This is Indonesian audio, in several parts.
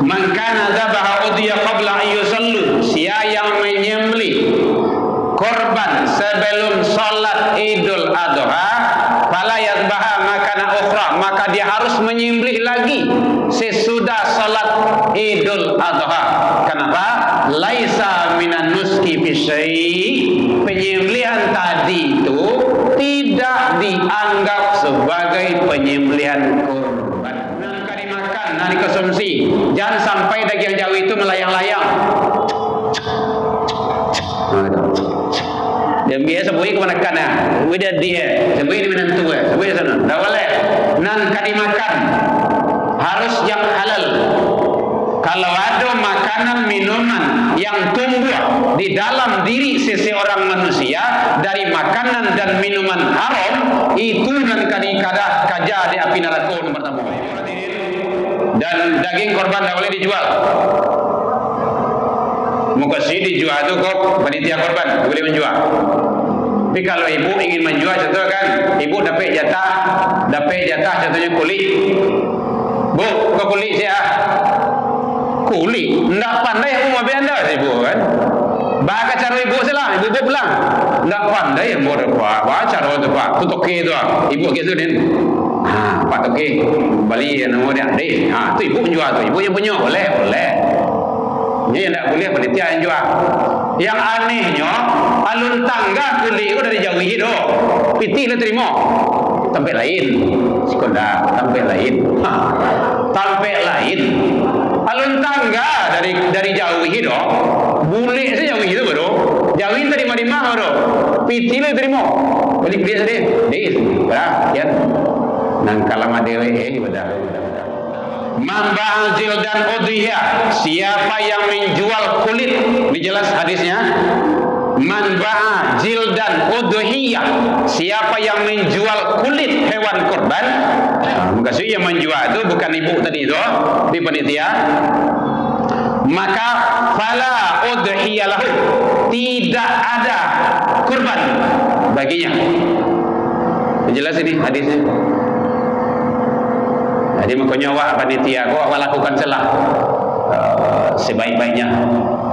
Man kana dzabaha udhiya qabla an yusallu, siapa yang menyembelih korban sebelum salat Idul Adha, fala yadbaha makana ukhra, maka dia harus menyembelih lagi sesudah salat Idul Adha. Kenapa? Laisa minan nuski fi syai', penyembelihan tadi itu tidak dianggap sebagai penyembelihan korban. Nangka dimakan, nah dikonsumsi. Jangan sampai daging jauh itu melayang-layang. Dia biasa bunyi ke mana kana, udah dia, sebuih di menentu, sebuih di sana. Tak boleh. Nangka dimakan, harus yang halal. Kalau ada makanan minuman yang tumbuh di dalam diri seseorang manusia dari makanan dan minuman haram, itu nangka dikada kaja di api neraka nomor pertama. Dan daging korban tak boleh dijual. Muka si dijual tu kok panitia korban boleh menjual. Tapi kalau ibu ingin menjual, contoh kan, ibu dapat jatah contohnya kulit. Bu, kau kulit saya. Kulit, ndak pandai aku mau anda ibu kan. Baca cara ibu salah, ibu pulang. Ndak pandai mau apa? Baca cara tu pak, tu toke tu. Ibu gitu din. Pak toke, balik nama dia deh. Tu ibu menjual tu, ibu yang punya boleh. Ini tidak boleh panitia yang jual. Yang anehnya, alun tangga kulit itu dari jauh hidup. Piti lah terima. Tempat lain. Sekolah, tempat lain. Tempat lain. Alun tangga dari jauh hidup. Boleh saja jauh hidup baru. Jauhin terima di mana baru. Piti lah terima. Balik dia saja. Dia. Berapa? Ya. Nangkalama dewe ibadah. Mamba'al jildan udhiyah, siapa yang menjual kulit, dijelas hadisnya. Manba'a jildan udhiyah, siapa yang menjual kulit hewan kurban. Maksudnya yang menjual itu bukan ibu tadi itu di panitia. Maka fala udhiyah lahu, tidak ada kurban baginya. Dijelas ini hadisnya. Jadi makanya awak panitia awak lakukan celah sebaik-baiknya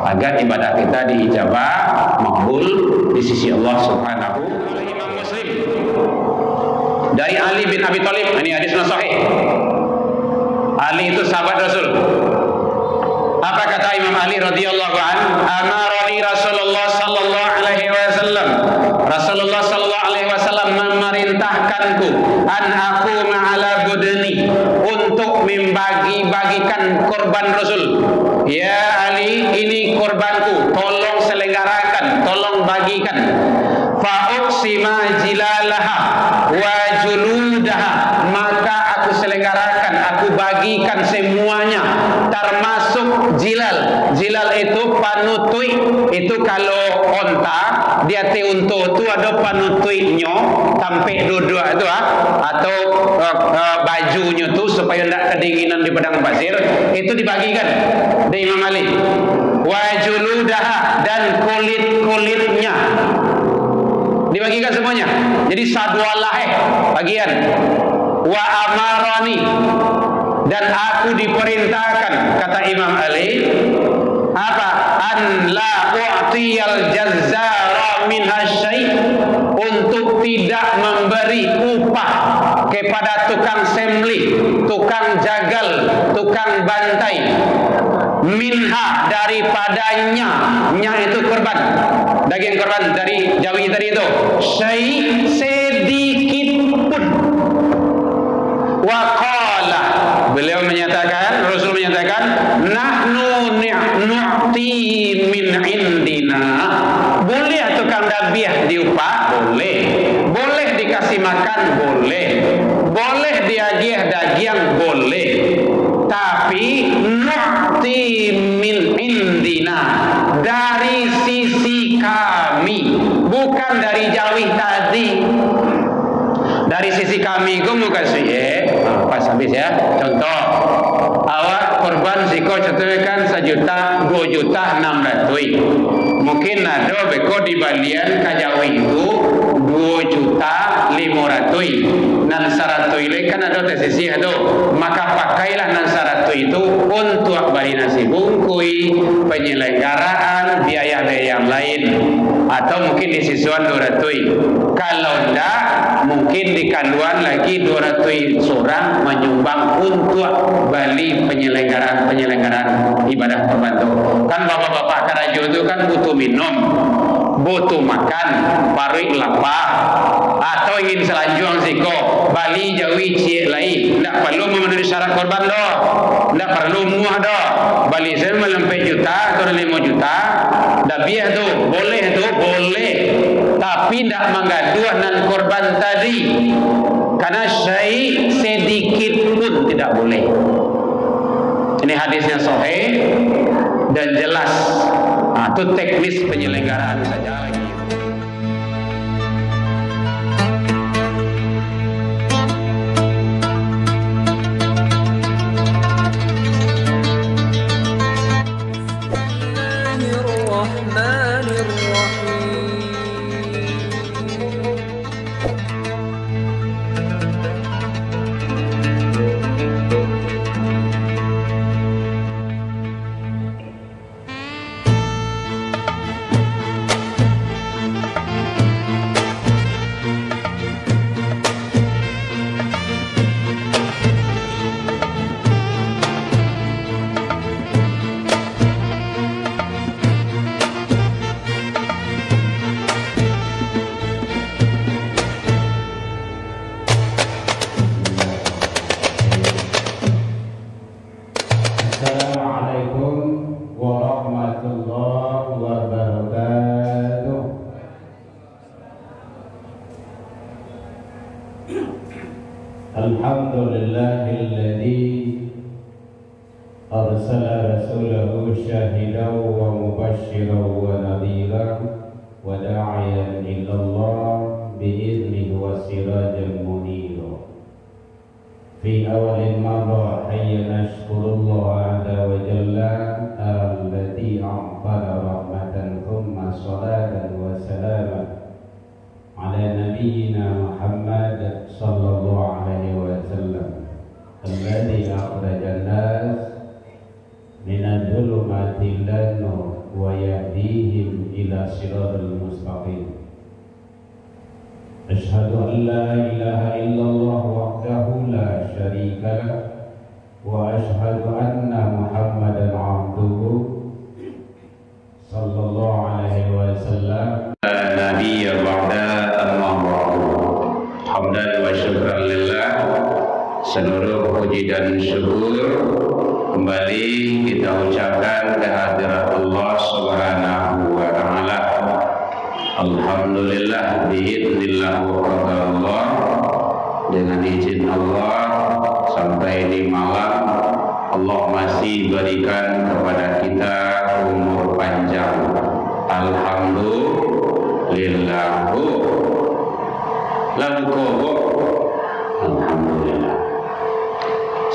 agar ibadah kita diijabah makbul di sisi Allah Subhanahu. Imam Muslim dari Ali bin Abi Thalib, ini hadisnya sahih. Ali itu sahabat Rasul. Apa kata Imam Ali radhiyallahu an? Amarani Rasulullah sallallahu alaihi wasallam. Rasulullah sallallahu alaihi wasallam memerintahkanku an aku ma'ala budni, untuk membagi-bagikan korban Rasul. Ya Ali, ini korbanku, tolong selenggarakan, tolong bagikan. Fa uqsima jilalaha wa juludaha, maka aku selenggarakan, aku bagikan semuanya, termasuk jilal. Jilal itu panutui, itu kalau onta dia untuk tu ada panutuinya sampai dua-dua itu atau bajunya tu supaya tidak kedinginan di padang pasir, itu dibagikan dari Imam Ali. Wa juludaha, dan kulit-kulitnya dibagikan semuanya. Jadi sadwalah bagian. Wa amarani, dan aku diperintahkan, kata Imam Ali, apa? An la u'tiyal jazzara min hasyai, untuk tidak memberi upah kepada tukang sembelih, tukang jagal, tukang bantai, minha, daripadanya, nya itu korban, daging korban dari jawi tadi itu, syai, sedikit pun. Wa qala, beliau menyatakan, Rasul menyatakan, nahnu nu'ti min indina, boleh tukang dabiah diupah, boleh, boleh dikasih makan, boleh, boleh diagiah daging, boleh, tapi nu'ti min indina, dari sisi kami, bukan dari jauh tadi. Dari sisi kami itu muka sih, pas habis ya. Contoh, awak korban siko contohnya kan 1.2.600.000. Mungkin ada beko di balian kajawi itu 2.500.000. Nan 100 itu kan ada sisi itu. Maka pakailah nan 100 itu untuk bari beli nasi bungkui, penyelenggaraan, biaya-biaya yang lain, atau mungkin di sisuan 200. Kalau enggak, mungkin di kanduan lagi 200 seorang menyumbang untuk beli penyelenggaraan ibadah korban itu. Kan bapak-bapak Karajo itu kan butuh minum, butuh makan, parik lapar, atau ingin selanjung siko Bali Jawi Cie lain, tidak perlu memenuhi syarat korban doh, tidak perlu muah doh. Bali saya melempai juta atau 5 juta, dabiah tu boleh, tapi tidak menggaduh nan korban tadi, karena syai sedikit pun tidak boleh. Ini hadisnya sahih dan jelas. Itu teknis penyelenggaraan saja. Alhamdulillahilladzi arsala rasulahu syahidan wa mubasysyiran wa nadhiran wa da'iyan ila Allah bi'idnihi wa sirajan munira. Fi awalil marra hayya nashkurullah azza wa jalla alladzi a'tana rahmatan thumma salatan wa salaman ala nabiyyina Muhammad sallallahu alaihi wasallam alladzi akhrajan nas min adh-dhulumati ila nur wa yahdihim ila siratal mustaqim. Asyhadu an la ilaha illallah wahdahu la syarika lah wa asyhadu anna Muhammadan abduhu sallallahu alaihi wasallam nabiyya ba'da amma ba'du. Hamdan wa syukran lillah. Seluruh puji dan syukur kembali kita ucapkan kehadirat Allah Subhanahu wa taala. Alhamdulillah biidznillah wa qadarullah, dengan izin Allah sampai di malam Allah masih berikan kepada kita umur panjang. Alhamdulillah. Alhamdulillah.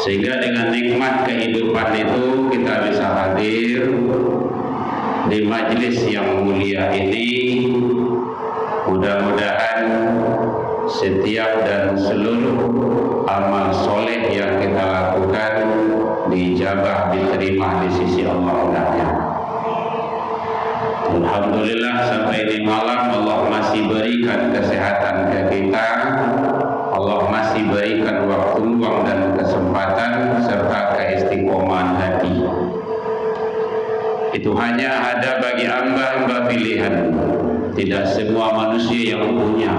Sehingga dengan nikmat kehidupan itu kita bisa hadir di majlis yang mulia ini. Mudah-mudahan setiap dan seluruh amal soleh yang kita lakukan dijabah, diterima di sisi Allah Ta'ala. Alhamdulillah sampai di malam Allah masih berikan kesehatan ke kita. Allah masih berikan waktu luang dan kesempatan serta keistiqomahan hati. Itu hanya ada bagi hamba-hamba pilihan. Tidak semua manusia yang punya.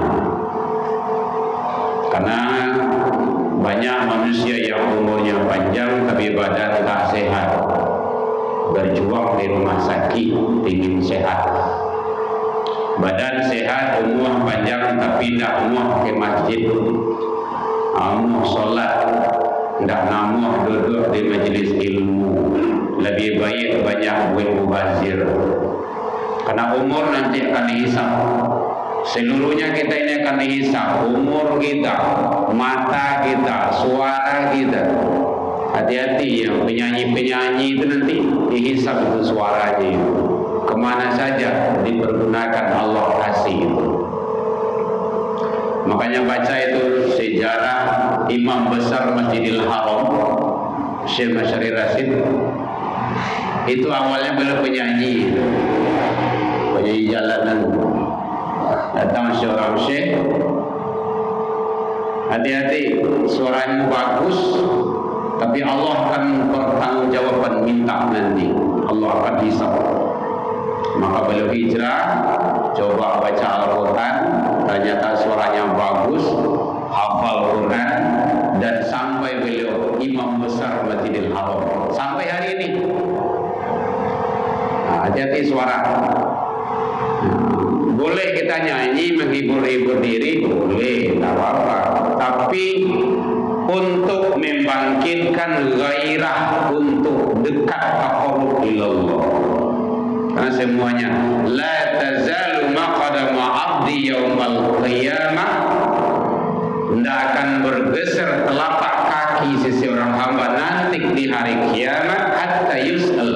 Karena banyak manusia yang umurnya panjang tapi badan tak sehat. Berjuang di rumah sakit ingin sehat. Badan sehat, umur panjang tapi tidak umur ke masjid. Umur solat, tidak namuh duduk di majlis ilmu. Lebih baik banyak buat mubazir. Karena umur nanti akan dihisap. Seluruhnya kita ini akan dihisap. Umur kita, mata kita, suara kita. Hati-hati yang penyanyi-penyanyi itu nanti dihisap itu suaranya. Kemana saja dipergunakan Allah kasih itu. Makanya baca itu sejarah Imam besar Masjidil Haram Syekh Masyari Rasid. Itu awalnya beliau penyanyi jalanan. Datang seorang syekh, hati-hati, suaranya bagus, tapi Allah akan pertanggungjawaban minta nanti. Allah akan hisab. Maka beliau hijrah, coba baca Al-Quran, ternyata suaranya bagus, hafal Quran, dan sampai beliau imam besar Masjidil Haram sampai hari ini. Nah, hati-hati suara. Boleh kita nyanyi menghibur-hibur diri, boleh, tak apa-apa. Tapi untuk membangkitkan gairah untuk dekat taqarrub ilallah. Karena semuanya la tazalu maqadama 'abdi yaumal qiyamah, tidak akan bergeser telapak kaki seseorang hamba nanti di hari kiamat hatta yus'al,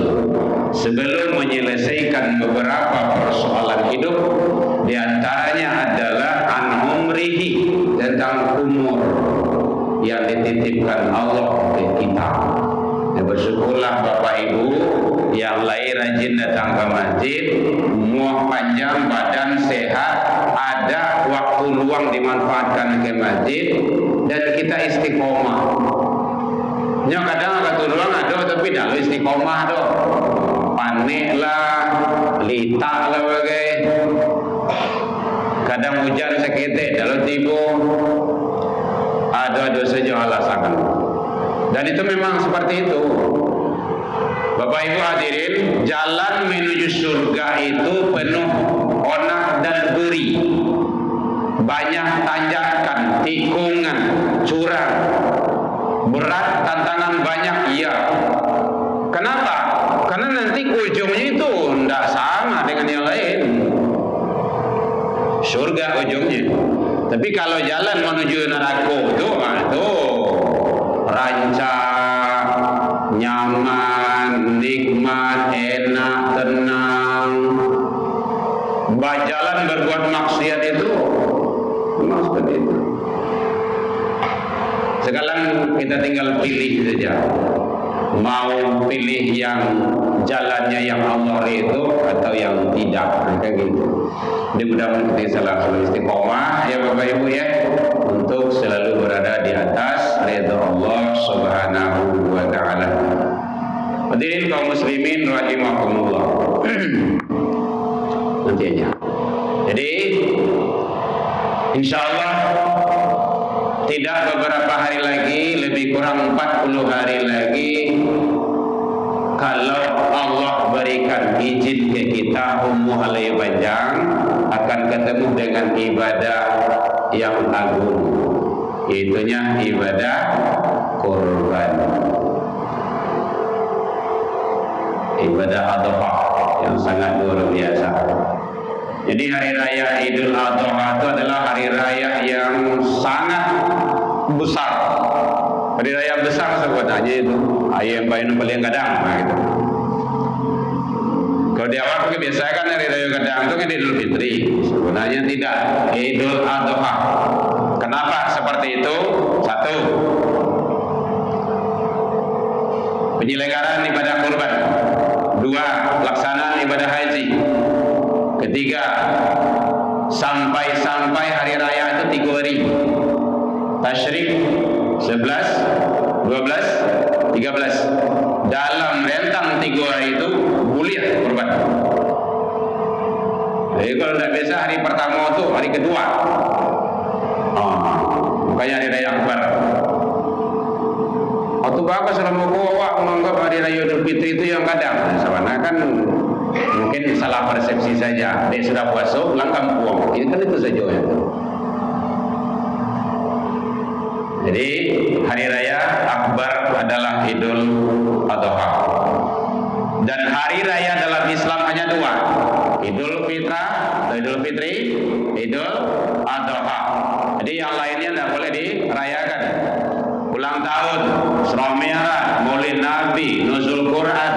sebelum menyelesaikan beberapa persoalan hidup. Di antaranya adalah an umrihi, tentang umur yang dititipkan Allah ke kita. Ya, bersyukurlah Bapak Ibu yang lahir rajin datang ke masjid, umur panjang, badan sehat, ada waktu luang dimanfaatkan ke masjid, dan kita istiqomah. Nya kadang waktu luang ada tapi dah istiqomah doh. Panik lah, litak lah bagai. Kadang hujan seketik, dalam tiba ada saja alasan. Dan itu memang seperti itu. Bapak Ibu hadirin, jalan menuju surga itu penuh onah dan beri, banyak tanjakan, tikungan, curang, berat, tantangan banyak, iya. Kenapa? Karena nanti ujungnya itu tidak sama dengan yang lain. Surga ujungnya. Tapi kalau jalan menuju neraka itu rancak, nyaman, nikmat, enak, tenang. Jalan berbuat maksiat itu memang seperti itu. Sekarang kita tinggal pilih saja. Mau pilih yang jalannya yang Allah itu atau yang tidak, kayak gitu. Mudah-mudahan kita selalu istiqomah ya Bapak Ibu ya, untuk selalu berada di atas ridha Allah Subhanahu wa taala. Hadirin kaum muslimin rahimakumullah. Nantinya. Jadi insyaallah tidak beberapa hari lagi, lebih kurang 40 hari lagi, kalau Allah berikan izin ke kita umur halai panjang, akan ketemu dengan ibadah yang agung, yaitunya ibadah kurban, ibadah adha yang sangat luar biasa. Jadi hari raya Idul Adha itu adalah hari raya yang sangat besar. Hari raya besar sebenarnya itu. Ayam bayi paling kadang, nah gitu. Kalau di awal kebiasaan hari raya kadang itu kan Idul Fitri. Sebenarnya tidak, Idul Adha. Kenapa seperti itu? Satu, penyelenggaraan ibadah kurban. Dua, pelaksanaan ibadah haji. Ketiga, sampai hari raya itu 3 hari. Tasyrik 11, 12, 13. Dalam rentang 3 hari itu boleh kurban. Jadi kalau tidak biasa hari pertama itu hari kedua. Makanya hari raya akbar. Atau bapak selama awak menganggap hari raya Idul Fitri itu yang kadang. Sebenarnya kan mungkin salah persepsi saja. Dia sudah puasa pulang kampung. Ini kan itu saja ya. Jadi hari raya akbar adalah Idul Adha. Dan hari raya dalam Islam hanya 2. Idul Fitrah, Idul Fitri, Idul Adha. Jadi yang lainnya tidak boleh dirayakan. Ulang tahun, Isra Mi'raj, Maulid Nabi, Nuzul Quran,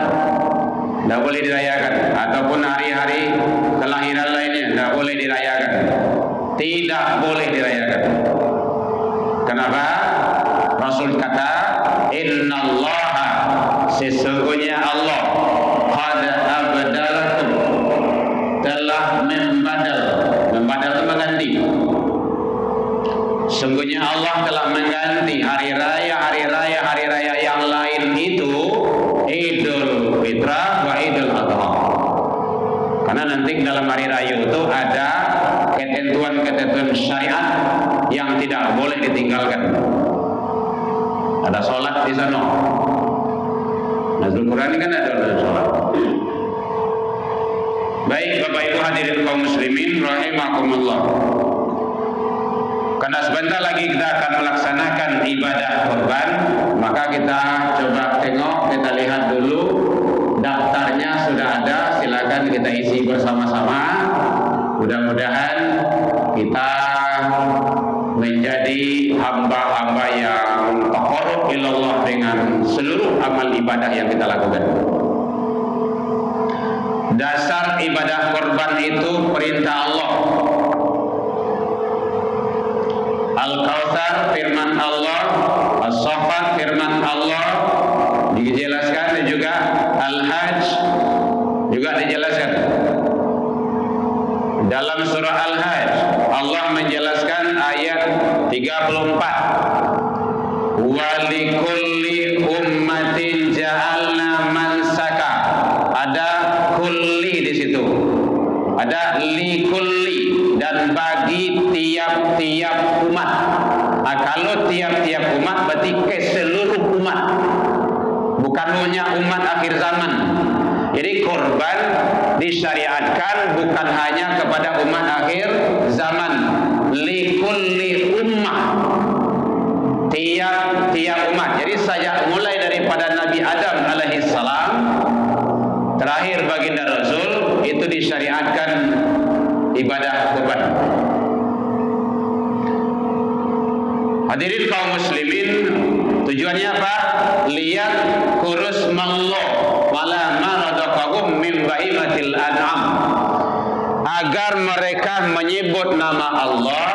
tidak boleh dirayakan. Ataupun hari-hari kelahiran lainnya tidak boleh dirayakan. Tidak boleh dirayakan. Kenapa? Rasul kata, Innallaha, sesungguhnya Allah Idul Fitrah wa Idul Adha. Karena nanti dalam hari raya itu ada ketentuan-ketentuan syariat yang tidak boleh ditinggalkan. Ada sholat di sana. Nazul Quran ini kan ada sholat. Baik Bapak Ibu hadirin kaum muslimin rahimakumullah. Karena sebentar lagi kita akan melaksanakan ibadah kurban, maka kita coba tengok, kita lihat dulu daftarnya sudah ada, silakan kita isi bersama-sama. Mudah-mudahan kita menjadi hamba-hamba yang taqarrub ilallah dengan seluruh amal ibadah yang kita lakukan. Dasar ibadah kurban itu perintah Allah. Al-Kautsar firman Allah, As-Saffat firman Allah, dijelaskan, dan juga Al-Hajj juga dijelaskan. Dalam surah Al-Hajj Allah menjelaskan ayat 34. Walikulli ummatin ja'alna mansaka. Ada kulli di situ. Ada likulli, dan bagi tiap-tiap umat. Nah, kalau tiap-tiap umat berarti ke seluruh umat, bukan hanya umat akhir zaman. Jadi korban disyariatkan bukan hanya kepada umat akhir zaman, likulli ummah, tiap-tiap umat. Jadi sejak mulai daripada Nabi Adam alaihissalam terakhir baginda Rasul itu disyariatkan ibadah kurban. Hadirin kaum muslimin, tujuannya apa? Lihat kurus mallah wala maradaqahum min bahimatil an'am, agar mereka menyebut nama Allah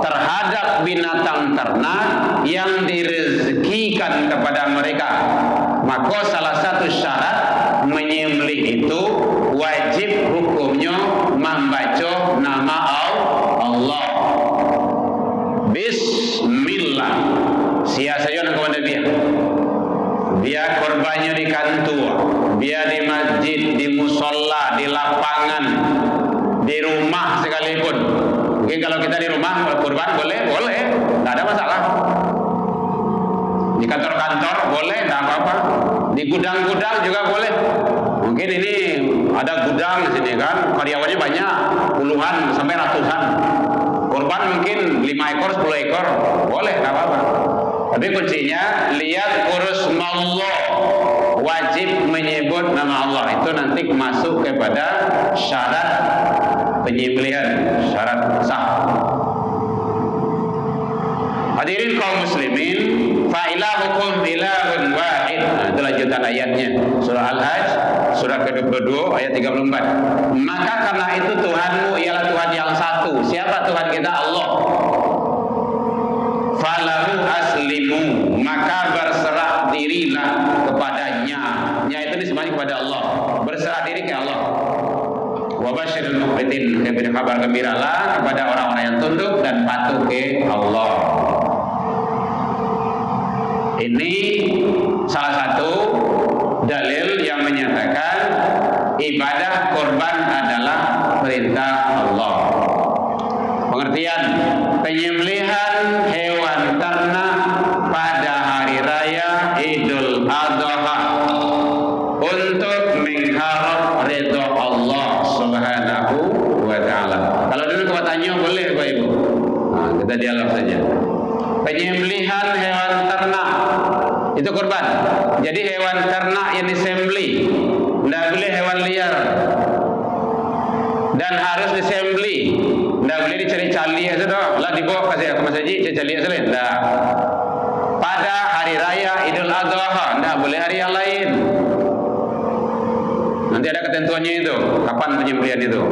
terhadap binatang ternak yang direzekikan kepada mereka. Maka salah satu syarat menyembelih itu wajib hukumnya membaca nama Allah. Bismillah. Sia-sia kepada dia. Dia korbannya di kantor, dia di masjid, di musola, di lapangan, di rumah sekalipun. Mungkin kalau kita di rumah kurban boleh, tidak ada masalah. Di kantor-kantor boleh, tidak apa-apa. Di gudang-gudang juga boleh. Mungkin ini ada gudang di sini kan, karyawannya banyak, puluhan sampai ratusan. Kurban mungkin 5 ekor, 10 ekor, boleh, tidak apa-apa. Tapi kuncinya lihat urus Allah, wajib menyebut nama Allah. Itu nanti masuk kepada syarat penyembelihan, syarat sah. Hadirin kaum muslimin, fa ilahukum ilahun wahid. Nah, itu lanjutan ayatnya. Surah Al-Hajj, surah ke-22 ayat 34. Maka karena itu Tuhanmu ialah Tuhan yang satu. Siapa Tuhan kita? Allah. Falahu aslimu, maka berserah dirilah kepadanya. Nya itu disebut kepada Allah. Berserah diri ke Allah. Wa basyiril mukhbitin, beri kabar gembiralah kepada orang-orang yang tunduk dan patuh ke Allah. Ini salah satu dalil yang menyatakan ibadah kurban adalah perintah Allah. Pengertian penyembelihan hewan ternak pada hari raya Idul Adha untuk mengharap ridha Allah Subhanahu wa taala. Kalau dulu katanya boleh Bapak Ibu. Nah, kita dialog saja. Penyembelihan hewan ternak itu kurban. Jadi hewan ternak yang disembelih, tidak boleh hewan liar. Dan harus disembelih. Tidak boleh dicari-cari aja dah. Lah dibawa ke masjid, cari-cari aja lah. Nah, pada hari raya Idul Adha, tidak boleh hari yang lain. Nanti ada ketentuannya itu. Kapan penyembelihan itu?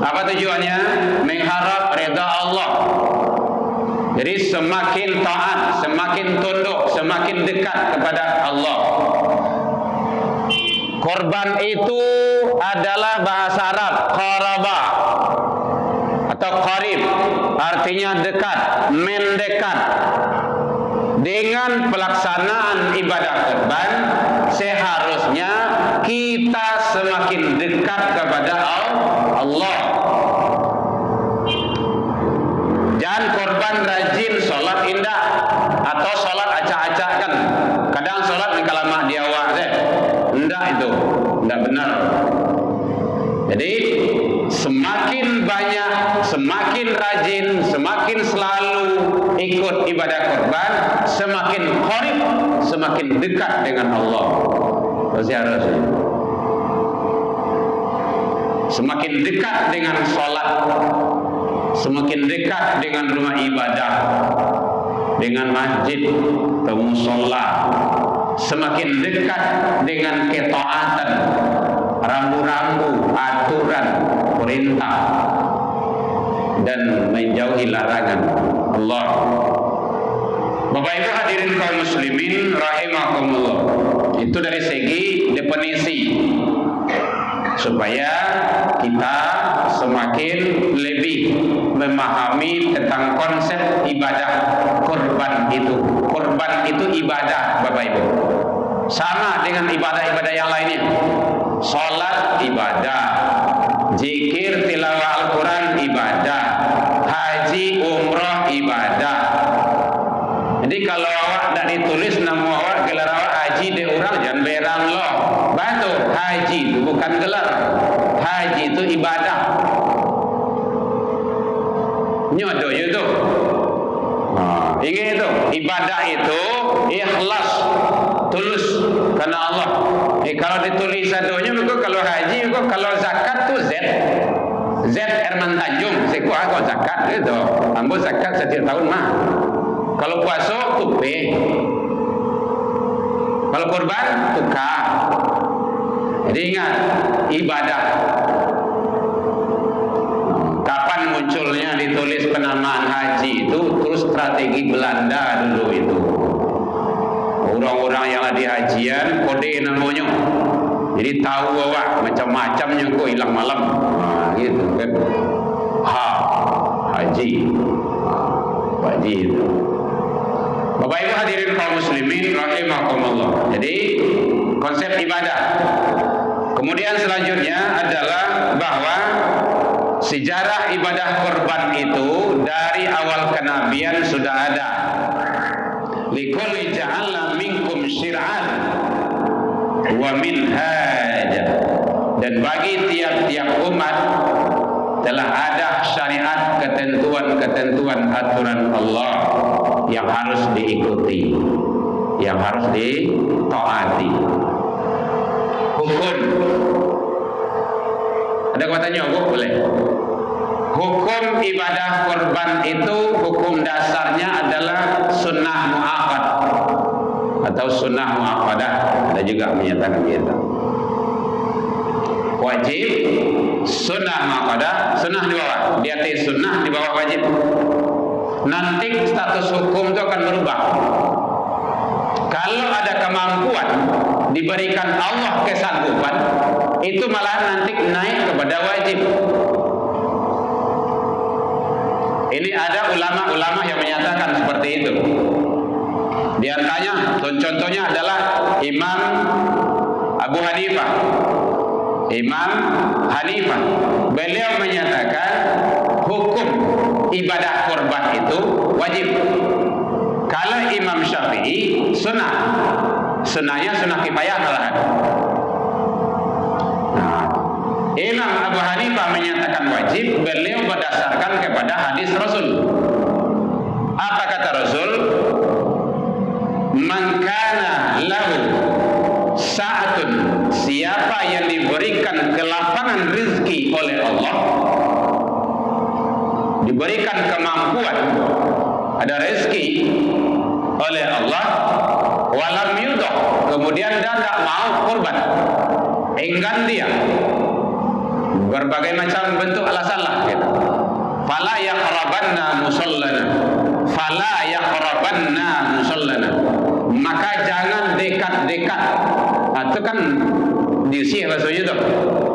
Apa tujuannya? Mengharap reda Allah. Jadi semakin taat, semakin tunduk, semakin dekat kepada Allah. Korban itu adalah bahasa Arab qaraba atau qarib, artinya dekat, mendekat. Dengan pelaksanaan ibadah kurban, seharusnya kita semakin dekat kepada Allah. Jangan korban rajin sholat indah atau sholat acak-acak kan. Kadang sholat lama di awak deh. Enggak, itu enggak benar. Jadi semakin banyak, semakin rajin, semakin selalu ikut ibadah korban, semakin qarib, semakin dekat dengan Allah. Harusnya semakin dekat dengan sholat, semakin dekat dengan rumah ibadah, dengan masjid atau musola, semakin dekat dengan ketaatan, rambu-rambu, aturan, perintah, dan menjauhi larangan Allah. Bapak Ibu hadirin kaum muslimin rahimakumullah. Itu dari segi definisi, supaya kita semakin lebih memahami tentang konsep ibadah korban itu. Korban itu ibadah, Bapak Ibu. Sama dengan ibadah-ibadah yang lainnya. Salat ibadah, zikir tilawah Al-Quran ibadah, haji umrah ibadah. Jadi kalau awak tak ditulis nama awak gelar awak haji de orang, jangan berang loh. Batu haji itu bukan gelar. Haji itu ibadah. Nyodo itu. Ingat itu, ibadah itu ikhlas, tulus karena Allah. Kalau ditulis sadonya, kalau haji, kalau zakat tuh Z Herman Tanjung, kalau zakat itu, ambil zakat setiap tahun mah. Kalau puasa tuh P. Kalau korban tuh K. Jadi ingat, ibadah. Kapan munculnya ditulis penamaan haji itu? Terus strategi Belanda dulu itu. Orang-orang yang di hajian kode namanya. Jadi tahu awak macam-macamnya kok hilang malam. Gitu kan. Haji. Haji itu. Bapak Ibu hadirin kaum muslimin rahimakumullah. Jadi konsep ibadah. Kemudian selanjutnya adalah bahwa sejarah ibadah korban itu dari awal kenabian sudah ada. Likulli ja'alna minkum syir'an wa minhaja. Dan bagi tiap-tiap umat telah ada syariat, ketentuan-ketentuan aturan Allah yang harus diikuti, yang harus ditaati. Hukum. Ada kata nyogok boleh. Hukum ibadah korban itu hukum dasarnya adalah sunnah mu'aqqad atau sunnah mu'aqadah. Ada juga menyatakan gitu. Wajib, sunnah mu'aqadah, sunnah di bawah, di atas sunnah, di bawah wajib. Nanti status hukum itu akan berubah. Kalau ada kemampuan diberikan Allah kesanggupan, itu malah nanti naik kepada wajib. Ini ada ulama-ulama yang menyatakan seperti itu. Di antaranya, contohnya adalah Imam Abu Hanifah. Imam Hanifah, beliau menyatakan hukum ibadah korban itu wajib. Kalau Imam Syafi'i sunnah, sunnahnya sunnah kifayah malahan. Imam Abu Hanifah menyatakan wajib, beliau berdasarkan kepada hadis Rasul. Apa kata Rasul? Man kana lahu sa'atun, siapa yang diberikan kelapangan rezeki oleh Allah, diberikan kemampuan, ada rezeki oleh Allah, walam yudh, kemudian dia tidak mau korban, enggan dia, berbagai macam bentuk alasan lah gitu. Fala yaqrabanna musallana, fala yaqrabanna musallana, maka jangan dekat-dekat. Itu kan diisi bahasanya itu,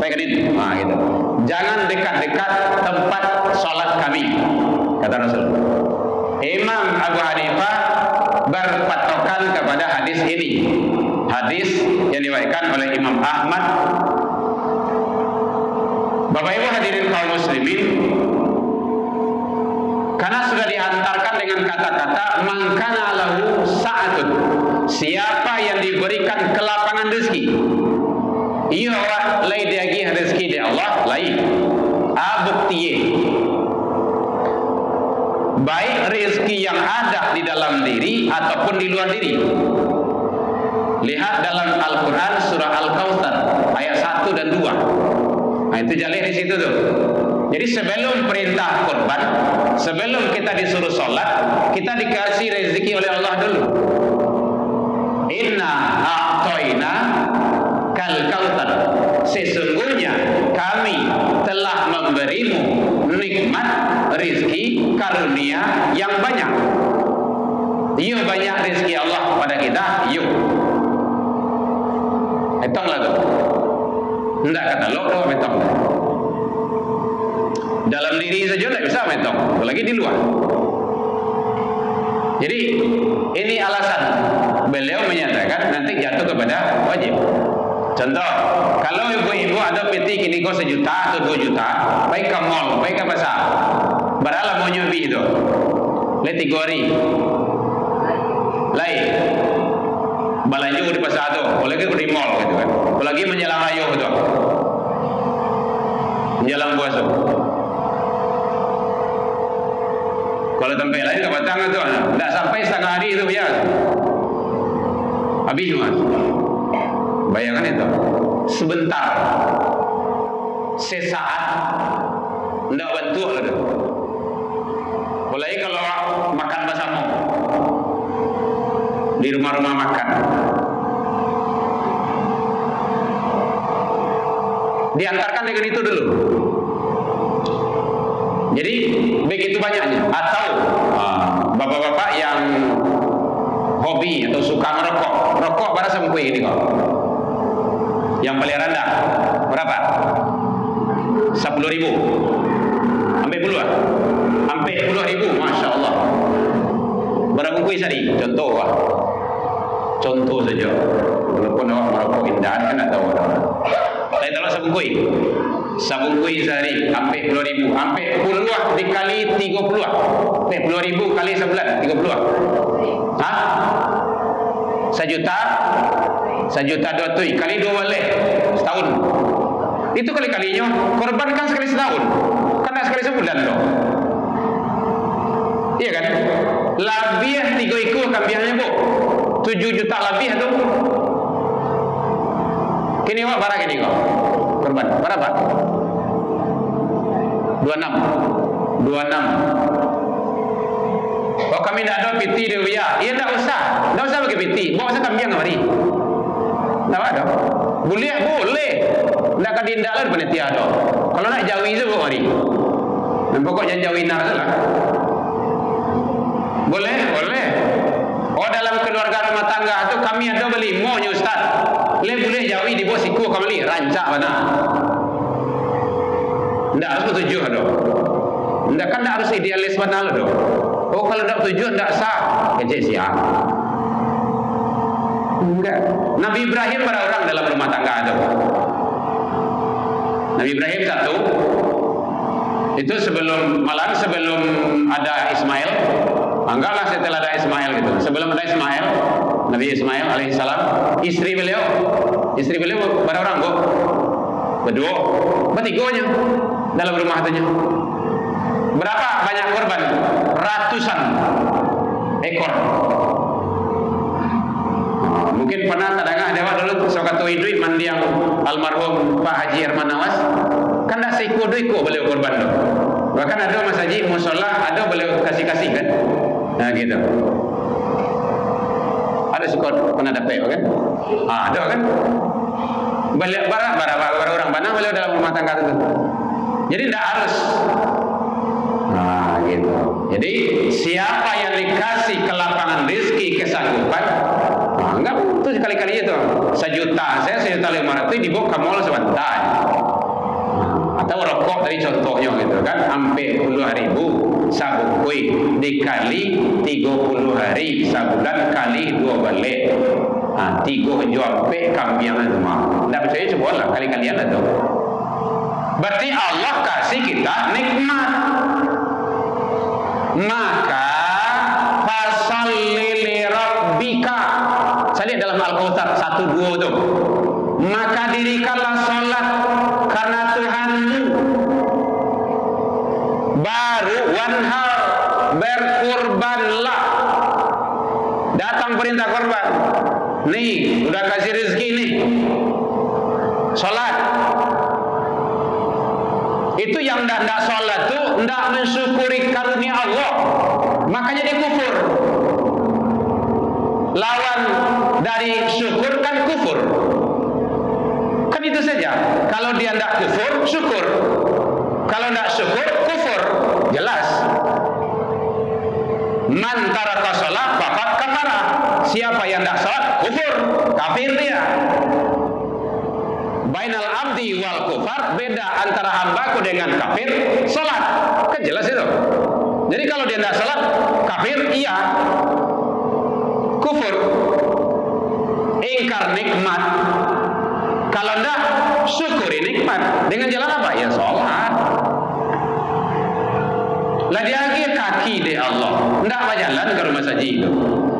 pakai itu, gitu. Jangan dekat-dekat tempat sholat kami, kata Rasul. Imam Abu Hanifah berpatokan kepada hadis ini. Hadis yang diriwayatkan oleh Imam Ahmad. Bapak Ibu hadirin kaum muslimin, karena sudah diantarkan dengan kata-kata man kana lahu sa'atun, siapa yang diberikan kelapangan rezeki, iya orang lain diagi rezeki dari Allah lain buktiye, baik rezeki yang ada di dalam diri ataupun di luar diri. Lihat dalam Al-Quran surah Al-Kautsar ayat 1 dan 2. Nah, itu jalih di situ tuh. Jadi sebelum perintah kurban, sebelum kita disuruh sholat, kita dikasih rezeki oleh Allah dulu. Inna a'toina kal kautsar, sesungguhnya kami telah memberimu nikmat rezeki karunia yang banyak. Iya banyak rezeki Allah pada kita, yuk. Metonglah tu. Tidak kata lo metong. Dalam diri saja tidak bisa metong, apalagi di luar. Jadi ini alasan beliau menyatakan nanti jatuh kepada wajib. Contoh, kalau ibu-ibu ada peti kini kau 1 juta atau 2 juta, baik ke mall, baik ke pasar, beralah mau nyobi itu, lihat 3 hari, lain. Balaju di pasar tu, apalagi di mall gitu kan. Apalagi menjelang raya tu. Menjelang puasa. Kalau tempat lain ke Batang tu, tak sampai setengah hari itu ya. Habis mas. Bayangkan itu. Sebentar. Sesaat. Tidak bantu ada. Apalagi kalau makan bersama. Di rumah-rumah makan. Diantarkan dengan itu dulu. Jadi begitu banyaknya. Atau bapak-bapak yang hobi atau suka merokok, rokok pada sempui ini kok. Yang paling rendah berapa? 10.000. Sampai puluhan. Sampai 10.000, masya Allah. Berapa bungkus tadi? Contoh lah. Contoh saja. Walaupun awak merokok indah kan tak tahu orang. Saya tahu sabungkui. Sabungkui sehari sampai 10.000, sampai puluhan dikali 30-an. 10.000 kali sebulan 30-an. Hah? 1 juta 200 kali 2 balik setahun. Itu kali-kalinya korban kan sekali setahun. Kena sekali sebulan loh. Iya kan? Lebih 3 ekor kambingnya bu 7 juta lebih tu. Kini awak barang ini kau korban berapa? 26. Oh kami tidak ada piti dia ya. Iya tidak usah pakai piti. Bawa saya kambing mari. Tak ada. Boleh. Tidak akan diindak lah panitia ada. Kalau nak jauhi tu bawa mari. Dan pokok jangan jauhi nak tu lah. Boleh. Oh dalam keluarga rumah tangga tu kami ada beli monya ustaz. Boleh jauhi di bawah siku kami rancak mana. Tidak harus bertujuh ada. Tidak kan tidak harus idealis mana ada. Oh kalau tidak bertujuh tidak sah. Kecil siap. Enggak. Nabi Ibrahim pada orang dalam rumah tangga ada. Nabi Ibrahim satu. Itu sebelum ada Ismail. Anggaplah setelah ada Ismail gitu. Sebelum ada Ismail, Nabi Ismail alaihissalam, istri beliau berapa orang bu? Berdua, bertiganya dalam rumah tanya. Berapa banyak korban? Ratusan ekor. Mungkin pernah tadangah dewa dulu sokatu idui mandiang almarhum Pak Haji Herman Nawas. Kan tak seiko-duiko beliau korban tu. Bahkan ada Mas Haji musola ada beliau kasih-kasih kan. Nah gitu. Ada suka pernah dapat kan? Ada kan? Balik barang orang mana beliau dalam rumah tangga itu. Jadi tidak harus. Nah gitu. Jadi siapa yang dikasih kelapangan rezeki kesanggupan, enggak itu sekali-kali itu 1 juta, saya 1.500.000 dibawa ke mall sebentar. Atau rokok tadi contohnya gitu kan, sampai 10.000 sabukui dikali 30 hari sebulan kali 2 balik. 3 jual pe kambiang itu mah. Tidak percaya coba lah kali-kalian itu. Berarti Allah kasih kita nikmat. Maka fasalli li rabbika. Saya lihat dalam Al-Kautsar 1-2 itu. Maka dirikanlah salat karena Tuhanmu. Baru wanhar, berkurbanlah. Datang perintah korban. Nih, udah kasih rezeki nih. Salat. Itu yang tidak salat tuh tidak mensyukuri karunia Allah. Makanya dia kufur. Lawan dari syukur kan kufur. Kan itu saja. Kalau dia tidak kufur, syukur. Kalau tidak syukur, kufur. Jelas. Man taraka shalah faqad kafara. Siapa yang tidak salat, kufur, kafir dia. Bainal abdi wal kufar, beda antara hambaku dengan kafir, salat. Kan jelas itu. Jadi kalau dia tidak salat, kafir iya. Kufur. Ingkar nikmat. Kalau tidak, syukuri nikmat. Dengan jalan apa? Ya salat. Lah dia lagi kaki deh Allah. Tidak berjalan ke rumah saji itu.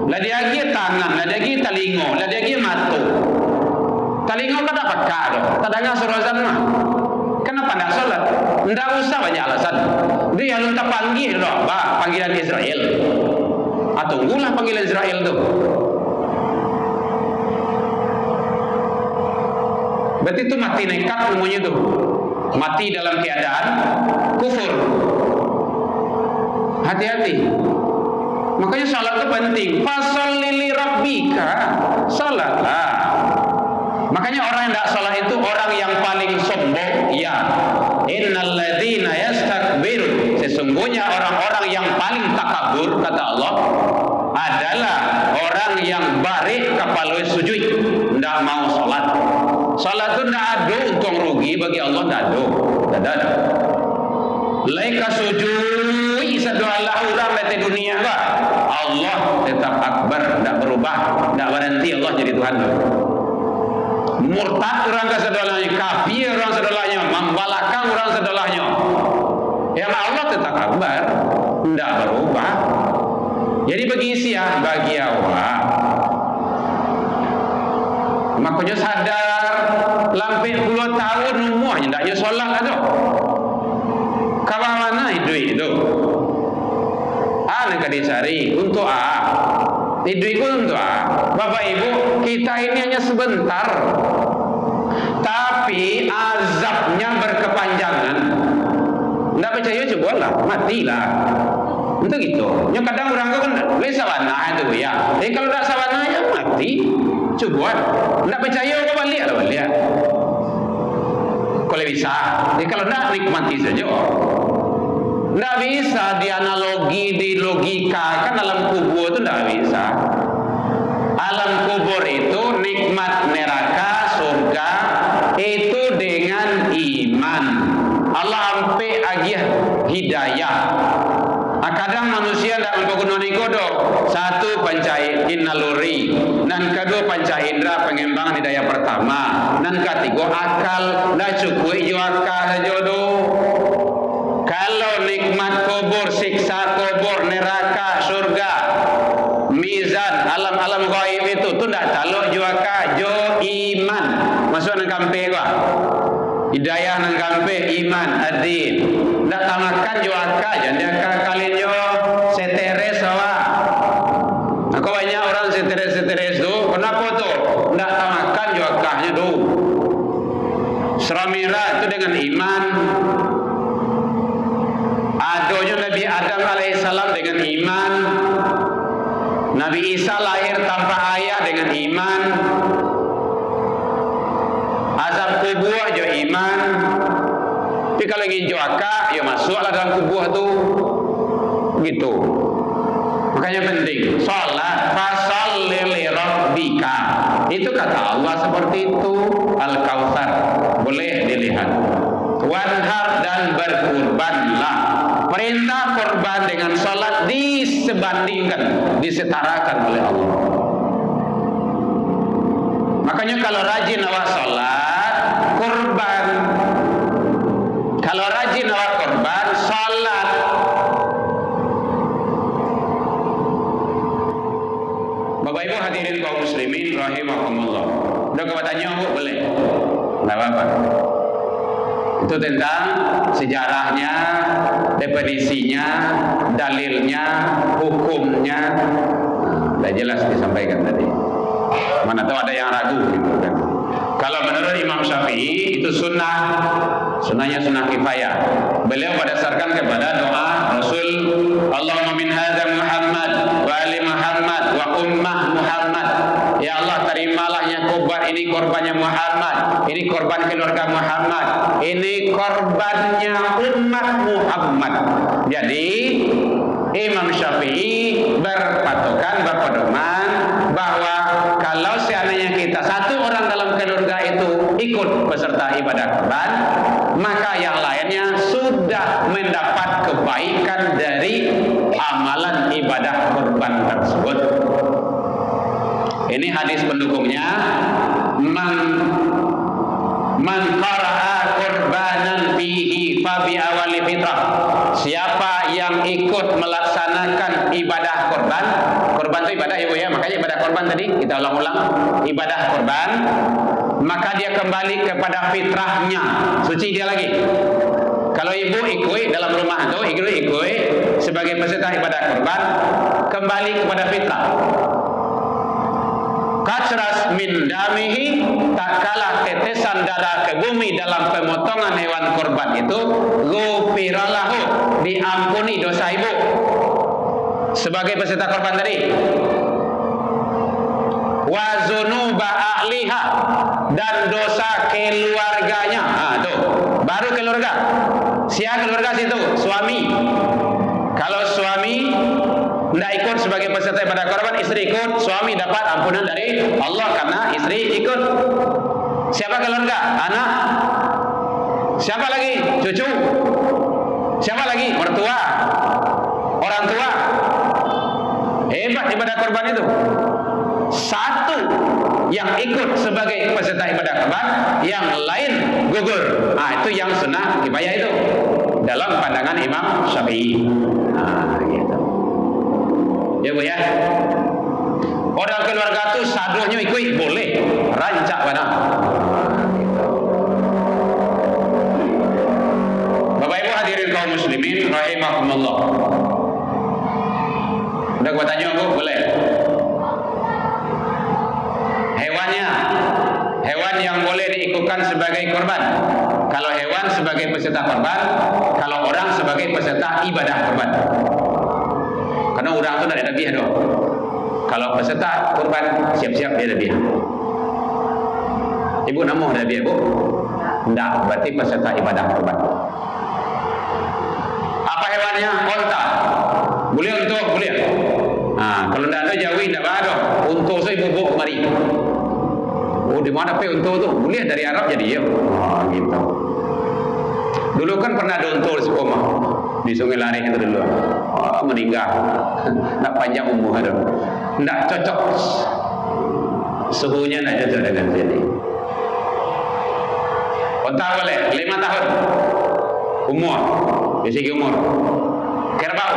Lah dia lagi tangan, lah dia lagi telingo, lah dia lagi mata. Telingo kan apa kado? Tadanya surazan mah. Kenapa tidak sholat? Tidak usah banyak alasan. Dia yang tak panggil loh, panggilan Israel. Atau tunggulah panggilan Israel itu. Berarti itu mati nekat namanya itu. Mati dalam keadaan kufur. Hati-hati. Makanya salat itu penting. Fasholli li rabbika. Salatlah. Makanya orang yang tidak salat itu orang yang paling sombong. Ya. Innal ladzina yastakbirun. Sesungguhnya orang-orang yang paling takabur kata Allah adalah orang yang barik kepala sujud, tidak mau salat. Salat itu tidak ada untung rugi bagi Allah, tidak ada. Laika sujud isaduallah uram di dunia enggak. Allah tetap akbar, tidak berubah, tidak berhenti Allah jadi Tuhan. Murtad orang kesedolanya, kafir orang sedolanya, membalakang orang sedolanya. Yang Allah tetap akbar, tidak berubah. Jadi bagi siapa? Bagi Allah. Makanya sadar lampai 10 tahun umurnya tidaknya sholat ada. Kawan mana duit itu? Nak dicari untuk duit itu untuk Bapak Ibu, kita ini hanya sebentar. Tapi azabnya berkepanjangan. Tidak percaya cobalah, matilah. Itu gitu. Yang kadang orang kan sawana itu ya. Kalau tidak sawana ya mati. Coba. Tidak percaya kau balik lah balik. Kalau bisa. Kalau tidak nikmati saja. Tidak bisa dianalogi, di logika kan dalam kubur itu tidak bisa. Alam kubur itu nikmat neraka, surga itu dengan iman. Allah ampe agiah hidayah. Kadang manusia tidak mempergunakan ikodo. Satu pancai naluri, dan kedua panca indera pengembangan hidayah pertama, dan ketiga akal. Tidak cukup jo akal saja do. Kalau nikmat kubur, siksa kubur, neraka, surga, mizan, alam-alam gaib itu tidak taluk jo akal, jo iman. Masuk nang kampe gua. Hidayah nang kampe iman adin. Tidak tamakan jo akal, jadi akal kalian jo seteres sawa. Aku banyak orang seteres tu. Kenapa tu? Tidak tamakan jo akalnya tu. Seramira itu dengan iman. Adanya Nabi Adam alaihissalam dengan iman. Nabi Isa lahir tanpa ayah dengan iman. Azab kubur jo iman. Tapi kalau ingin jo akak, ya masuklah dalam kubur tu. Gitu. Makanya penting. Salat fasalli li rabbika. Itu kata Allah seperti itu. Al-Kautsar. Boleh dilihat. Wanha kurbanlah. Perintah kurban dengan salat disebandingkan, disetarakan oleh Allah. Makanya kalau rajin awak salat, kurban. Kalau rajin awak kurban, salat. Bapak Ibu hadirin kaum muslimin rahimakumullah. Udah kau tanya Bu, boleh? Enggak apa-apa. Itu tentang sejarahnya, definisinya, dalilnya, hukumnya. Sudah jelas disampaikan tadi. Mana tahu ada yang ragu gitu kan. Kalau menurut Imam Syafi'i itu sunnah, sunnahnya sunnah kifayah. Beliau berdasarkan kepada doa Rasul, Allahumma min hadza Muhammad wa ali Muhammad wa ummah Muhammad. Ya Allah, terimalah yang kurban ini, korbannya Muhammad, ini korban keluarga Muhammad, ini korbannya ummah Muhammad. Jadi Imam Syafi'i berpatokan, berpedoman bahwa kalau seandainya kita satu orang dalam keluarga itu ikut peserta ibadah kurban, maka yang lainnya sudah mendapat kebaikan dari amalan ibadah kurban tersebut. Ini hadis pendukungnya, man qara'a qurbanan fihi fa bi awali fitrah. Siapa yang ikut melaksanakan ibadah kurban, kurban itu ibadah Ibu ya, makanya ibadah kurban tadi kita ulang-ulang, ibadah kurban, maka dia kembali kepada fitrahnya, suci dia lagi. Kalau ibu ikut dalam rumah itu, ikut sebagai peserta ibadah kurban, kembali kepada fitrah. Kasras min damihi, tak kalah tetesan darah ke bumi dalam pemotongan hewan kurban itu, ghufiralahu, diampuni dosa ibu sebagai peserta kurban tadi. Wa zunuba ahliha, dan dosa keluarganya. Tuh, baru keluarga. Siapa keluarga situ? Suami. Kalau suami tidak ikut sebagai peserta ibadah kurban, istri ikut, suami dapat ampunan dari Allah karena istri ikut. Siapa keluarga? Anak. Siapa lagi? Cucu. Siapa lagi? Mertua. Orang tua. Hebat ibadah kurban itu. Satu yang ikut sebagai peserta ibadah kurban, yang lain gugur. Itu yang sunnah kifayah itu dalam pandangan Imam Syafi'i. Gitu. Ya Bu ya. Orang keluarga itu saduhnya ikut boleh, rancak mana. Bapak Ibu hadirin kaum muslimin rahimakumullah. Udah gua tanya Bu, boleh? Hewan yang boleh diikutkan sebagai korban. Kalau hewan sebagai peserta korban, kalau orang sebagai peserta ibadah korban. Karena orang itu tidak ada biah dong. Kalau peserta korban siap-siap dia ada biah. Ibu namuh ada biah Bu? Tidak, berarti peserta ibadah korban. Apa hewannya? Onta. Boleh untuk boleh. Kalau tidak ada jawi tidak ada. Untuk saya ibu kemari. Oh, di mana untuk tuh? Boleh dari Arab jadi ya. Gitu. Dulu kan pernah ada untuk di Sukoma di Sungai Lari itu dulu. Meninggal. Nak panjang umur ada. Tidak cocok. Suhunya tidak cocok dengan sini. Onta boleh 5 tahun umur. Di segi umur. Kerbau.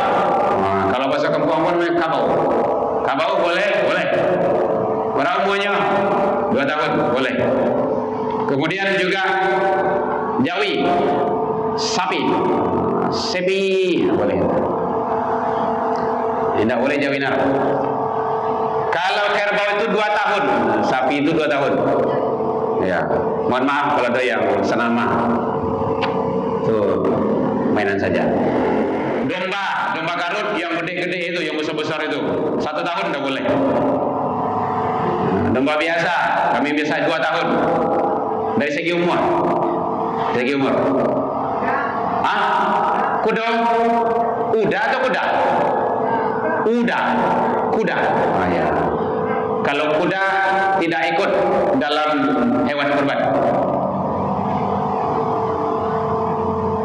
Kalau bahasa kampung pun kabau. Kabau boleh. Berapa umurnya? 2 tahun boleh. Kemudian juga jawi, sapi boleh. Tidak boleh jawi nar. Kalau kerbau itu 2 tahun, sapi itu 2 tahun. Ya, mohon maaf kalau ada yang senama. Itu mainan saja. Domba Garut yang gede-gede itu, yang besar-besar itu, 1 tahun tidak boleh. Domba biasa, kami biasa 2 tahun. Dari segi umur. Kuda? Uda atau kuda? Kuda. Ya. Kalau kuda tidak ikut dalam hewan kurban.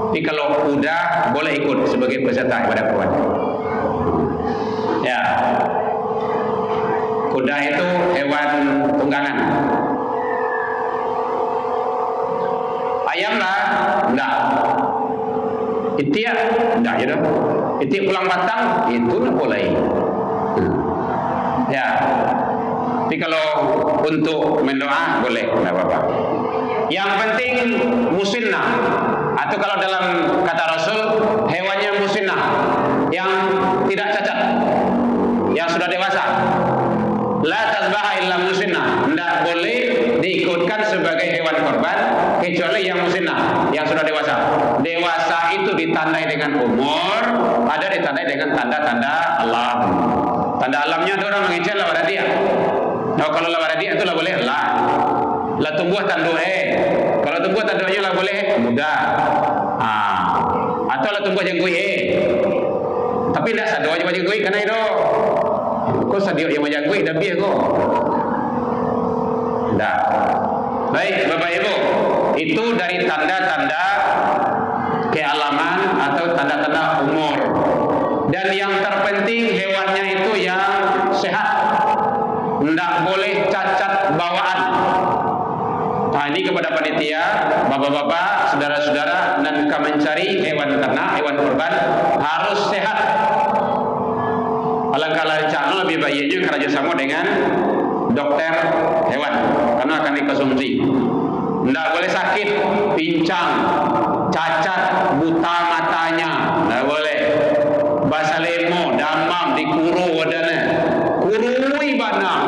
Tapi kalau kuda boleh ikut sebagai peserta ibadah kurban. Ya. Kuda itu hewan tunggangan. Ayam lah, enggak. Itik, enggak je dah. Itik pulang batang, itu boleh. Ya. Tapi kalau untuk mendoa boleh, enggak apa-apa. Yang penting musinnah, atau kalau dalam kata Rasul hewannya musinnah, yang tidak cacat, yang sudah dewasa. La tasbaha illa musinnah, tidak boleh diikutkan sebagai hewan korban kecuali yang musinnah, yang sudah dewasa. Dewasa itu ditandai dengan umur, ada ditandai dengan tanda-tanda alam. Tanda alamnya ada orang mengecel lah pada dia. Nah, kalau lah pada dia itu lah boleh lah. Lah tumbuh tanduk kalau tumbuh tanduknya lah boleh muda. Atau lah tumbuh jenggui tapi tidak sadu aja jenggui karena itu kau sadiok yang menjangkui dah biar kau tidak. Baik Bapak Ibu, itu dari tanda-tanda kealaman atau tanda-tanda umur. Dan yang terpenting hewannya itu yang sehat, tidak boleh cacat bawaan. Nah, ini kepada panitia, bapak-bapak, saudara-saudara, dan kami mencari hewan ternak, hewan kurban harus sehat. Alangkah lancarnya lebih baiknya kerjasama dengan dokter hewan karena akan dikonsumsi. Tidak boleh sakit, pincang, cacat, buta matanya, tidak boleh. Basa lemo, damam, dikuru wadana, kurui banam.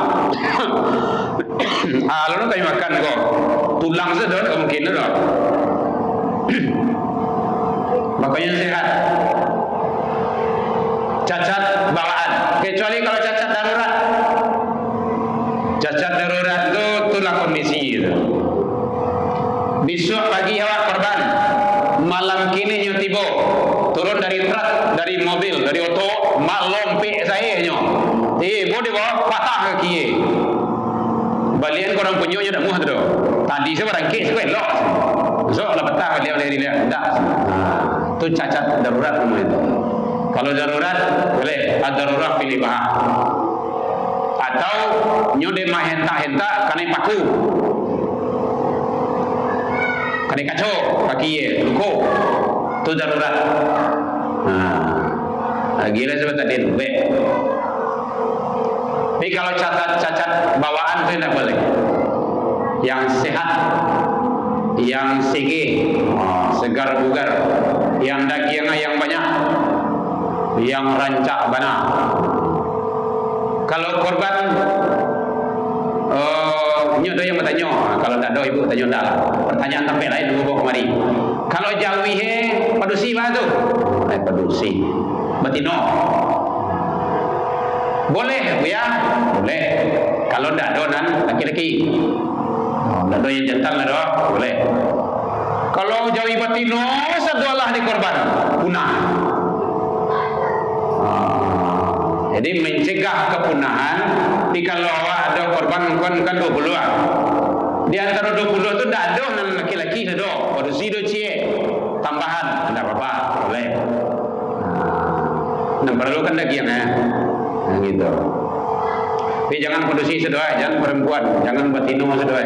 Lalu kami makan kok tulang sedot kemungkinan dong. Makanya sehat. Cacat bawaan, kecuali kalau cacat darurat. Cacat darurat itu itulah kondisi itu. Besok pagi awak korban, malam kini nyo tiba turun dari truk, dari mobil, dari auto, malompek saya nyo. Boleh bawa patah kaki. Balian korang punyanya dah muah tu. Tadi saya barangkit saya elok. So lah patah balian dari dia. Tak. Tu cacat darurat namanya itu. Kalau darurat boleh, darurat pilih bahan. Atau nyode mah hentak-hentak kena paku. Kena kacau kaki luko. Tu darurat. Gila sebab tadi baik. Tapi kalau cacat bawaan itu tidak boleh. Yang sehat, yang sege, segar bugar, yang dagingnya yang banyak, yang rancak bana. Kalau korban, nyodo yang bertanya. Kalau tak ada ibu tanya dah. Pertanyaan sampai lain nunggu kemari. Kalau jawi padusi mana tu? Padusi, betino. Boleh ya, boleh. Kalau tak ada nan laki-laki, tak ada yang jantan ada, boleh. Kalau jawi betino, sedolah di korban punah. Jadi mencegah kepunahan. Tapi kalau ada korban kan 20-an. Di antara 20 itu tak ada nan laki-laki ada. Padusi do cie tambahan, tidak apa-apa, boleh. Nah, perlukan daging gitu. Tapi jangan padusi sedoi, jangan perempuan, jangan betino sedoi.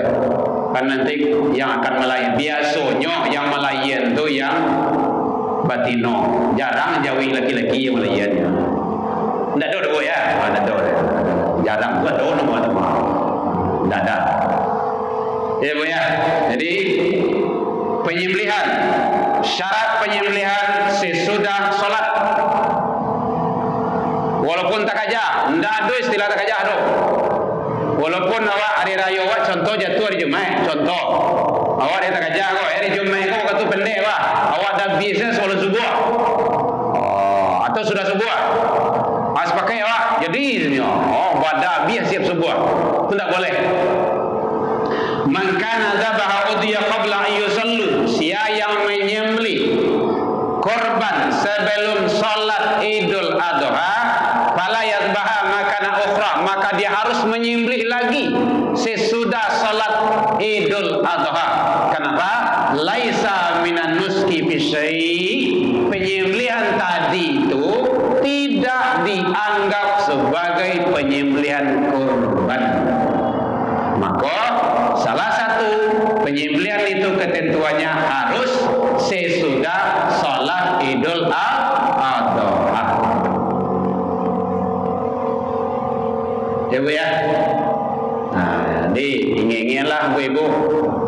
Kan nanti yang akan melayan. Biasanya yang melayan itu yang betino. Jarang jawi laki-laki yang melayannya. Tidak ada dua ya, tidak ada. Jarang buat ada nama. Tidak ada. Ya bu ya. Jadi penyembelihan, syarat penyembelihan sesudah solat. Walaupun tak aja, tidak ada istilah tak aja ada. Walaupun awak hari raya awak contoh jatuh hari Jumat, contoh. Awak hari tak aja kok, hari Jumat kau kata pendek lah. Awak dah biasa solat subuh. Atau sudah subuh. Pas pakai awak jadi pada biasa siap subuh. Itu tak boleh. Man kana dhabaha udhiya qabla an yusallu, siapa yang menyembelih korban sebelum salat Idul Adha, fala yadbaha makana ukhra, maka dia harus menyembelih lagi sesudah salat Idul Adha. Kenapa? Laisa minan nuski fi syai', penyembelihan tadi itu tidak dianggap sebagai penyembelihan kurban. Maka salah satu penyembelihan itu ketentuannya harus sesudah salat Idul Adha. Ya Bu ya. Nah, jadi ingin-inginlah Bu Ibu,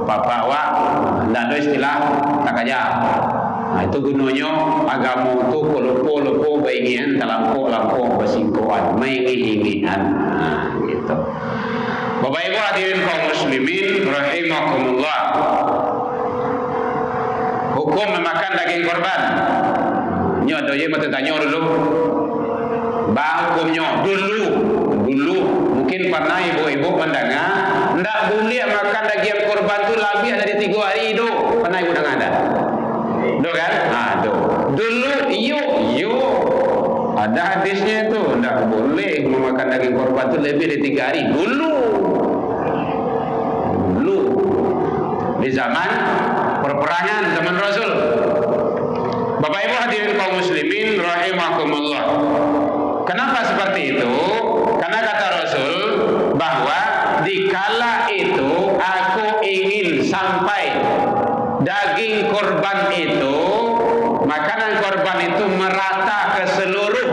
Bapak awak, dan ada istilah tak aja. Nah, itu gunanya agama itu kelupu-lupu beingin terlampau-lampau bersingkuan, mengingin-inginan. Nah, gitu. Bapak Ibu hadirin kaum muslimin rahimakumullah. Hukum memakan daging korban. Nyo doye mata tanya dulu. Bah hukumnya dulu mungkin pernah ibu-ibu mendengar ndak boleh makan daging korban tu lebih dari 3 hari itu. Pernah ibu dengar ada? Do kan? Dulu iyo ada hadisnya itu ndak boleh memakan daging korban tu lebih dari 3 hari dulu di zaman perperangan zaman Rasul. Bapak Ibu hadirin kaum muslimin rahimakumullah. Kenapa seperti itu? Karena kata Rasul bahwa dikala itu aku ingin sampai daging korban itu, makanan korban itu merata ke seluruh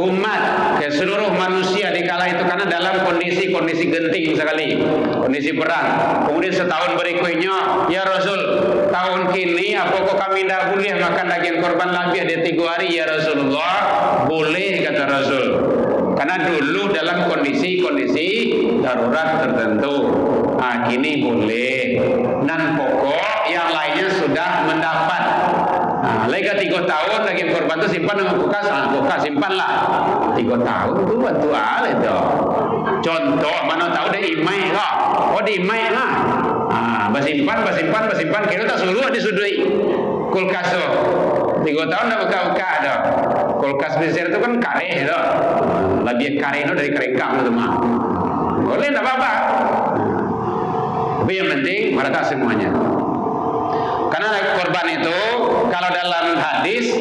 umat, ke seluruh manusia di kala itu, karena dalam kondisi genting sekali, kondisi perang. Kemudian setahun berikutnya, ya Rasul, tahun kini apakah kami tidak boleh makan daging korban lebih dari 3 hari ya Rasulullah? Boleh kata Rasul, karena dulu dalam kondisi darurat tertentu. Nah, kini boleh, dan pokok yang lainnya sudah mendapat. Nah, lagi 3 tahun daging korban itu simpan dengan kulkas, simpanlah 3 tahun itu bantu alat itu. Contoh mana tahu dia imai kah? Oh di imai lah. Bersimpan, kira tak suruh disudui kulkas tu. 3 tahun dah buka dah. Kulkas besar itu kan kareh dah. Lebih kareh itu dari keringkang itu mah. Boleh tak apa-apa. Tapi yang penting merata semuanya. Karena korban itu kalau dalam hadis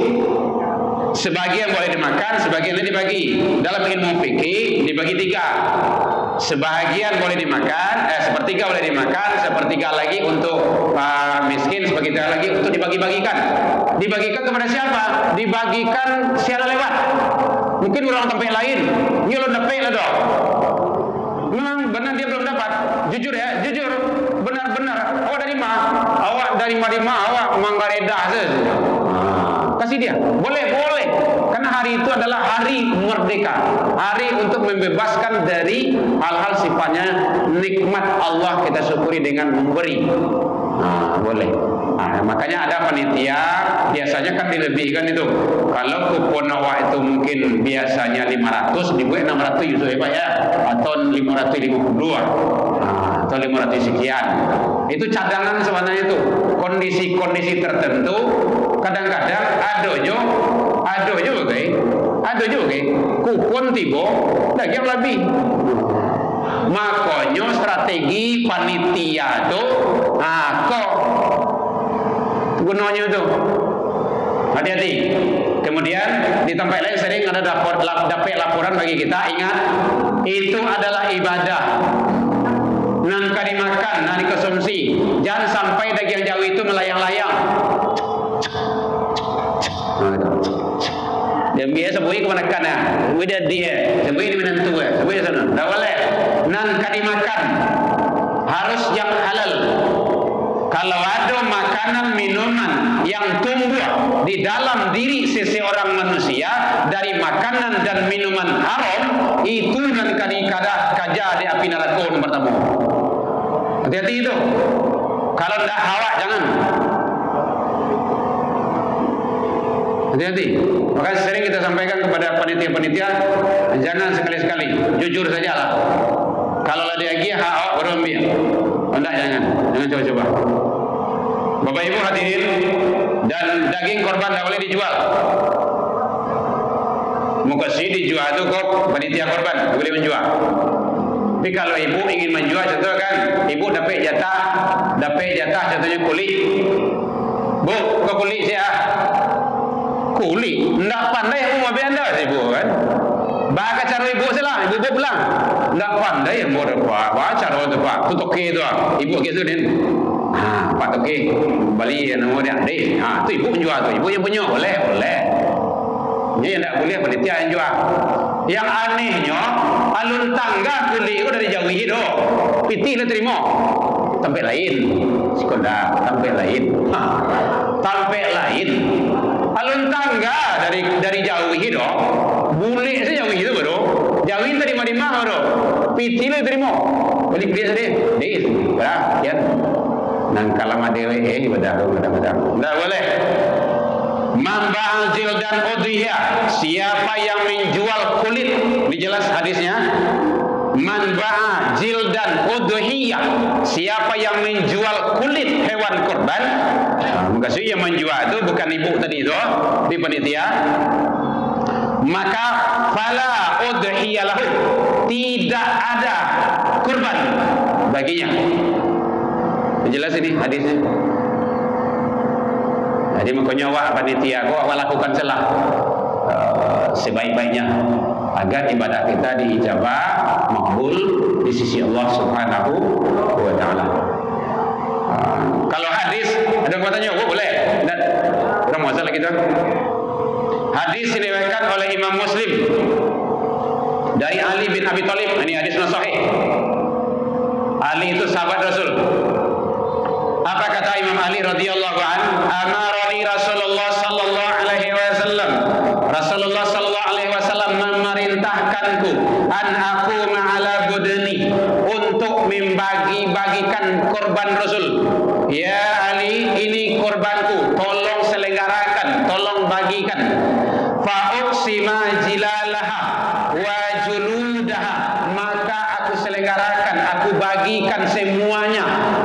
sebagian boleh dimakan, sebagian dibagi. Dalam ilmu fikih dibagi 3. Sebagian boleh dimakan, sepertiga boleh dimakan, sepertiga lagi untuk miskin, sepertiga lagi untuk dibagi-bagikan. Dibagikan kepada siapa? Dibagikan secara lewat. Mungkin orang tempat lain, nyolong dapat lah dong. Memang benar dia belum dapat. Jujur ya, jujur. Benar-benar. Awak dari mana? Awak dari mana? Awak Manggaredah saja. Kasih dia. Boleh. Karena hari itu adalah hari merdeka. Hari untuk membebaskan dari hal-hal sifatnya nikmat Allah, kita syukuri dengan memberi. Boleh. Makanya ada panitia biasanya kan dilebihkan itu. Kalau kupon awak itu mungkin biasanya 500, dibuat 600 Yusuf Pak ya, atau 552 atau 500 sekian. Itu cadangan sebenarnya itu. Kondisi-kondisi tertentu kadang-kadang ada juga kupon tiba daging lebih. Makanya strategi panitia itu kok gunanya itu hati-hati. Kemudian di tempat lain sering ada dapat laporan bagi kita. Ingat, itu adalah ibadah. Nangka dimakan, nang dikonsumsi. Jangan sampai daging jauh itu melayang-layang. Dia biasa bunyi ke mana kana, udah dia, bunyi di menentu, bunyi di sana. Dah boleh. Nangka dimakan harus yang halal. Kalau ada makanan minuman yang tumbuh di dalam diri seseorang manusia dari makanan dan minuman haram, itu nangka dikada kaja di api neraka nomor pertama. Hati-hati itu. Kalau tidak hawa jangan. Hati-hati. Maka sering kita sampaikan kepada panitia-panitia, jangan sekali-sekali, jujur sajalah. Kalau ada lagi awak berumbi, enggak, jangan coba-coba. Bapak Ibu hadirin, dan daging korban tidak boleh dijual. Mukasi dijual itu kok panitia korban boleh menjual. Tapi kalau ibu ingin menjual, contoh kan, ibu dapat jatah contohnya kulit. Bu, kau kulit saya. Kulit, ndak pandai aku mau anda sih bu kan. Baca cara ibu salah, ibu pulang. Ndak pandai yang mau apa? Baca cara tu pak, tu toke tu ah. Ibu gitu den. Pak toke, balik yang nama dia deh. Tu ibu menjual tu, ibu yang punya boleh. Ini yang tak boleh panitia yang jual. Yang anehnya, alun tangga kulit itu dari jauh itu, pitih lah terima. Tempat lain, sekolah tempat lain, tempat lain. Alun tangga dari jauh itu, boleh saja jauh itu baru. Jauhin terima baru, pitih lah terima. Balik dia saja, deh, berah, ya. Nang kalama dewe ibadah. Tidak boleh. Mamba'al jildan udhiyah, siapa yang menjual kulit, dijelas hadisnya. Manba'a jildan udhiyah, siapa yang menjual kulit hewan kurban. Maksudnya yang menjual itu bukan ibu tadi itu di panitia. Maka fala udhiyah lahu, tidak ada kurban baginya. Jelas ini hadisnya. Jadi makanya awak panitia awak lakukan celah sebaik-baiknya agar ibadah kita diijabah makbul di sisi Allah Subhanahu wa taala. Kalau hadis ada yang bertanya, boleh? Dan ada masalah kita. Hadis diriwayatkan oleh Imam Muslim dari Ali bin Abi Thalib. Ini hadis sahih. Ali itu sahabat Rasul. Apa kata Imam Ali radhiyallahu an? Amarani Rasulullah sallallahu alaihi wasallam. Rasulullah sallallahu alaihi wasallam memerintahkanku an aku ma'ala budni, untuk membagi-bagikan korban Rasul. Ya Ali, ini korbanku, tolong selenggarakan, tolong bagikan. Fa uqsima jilalaha wa juludaha, maka aku selenggarakan, aku bagikan semuanya,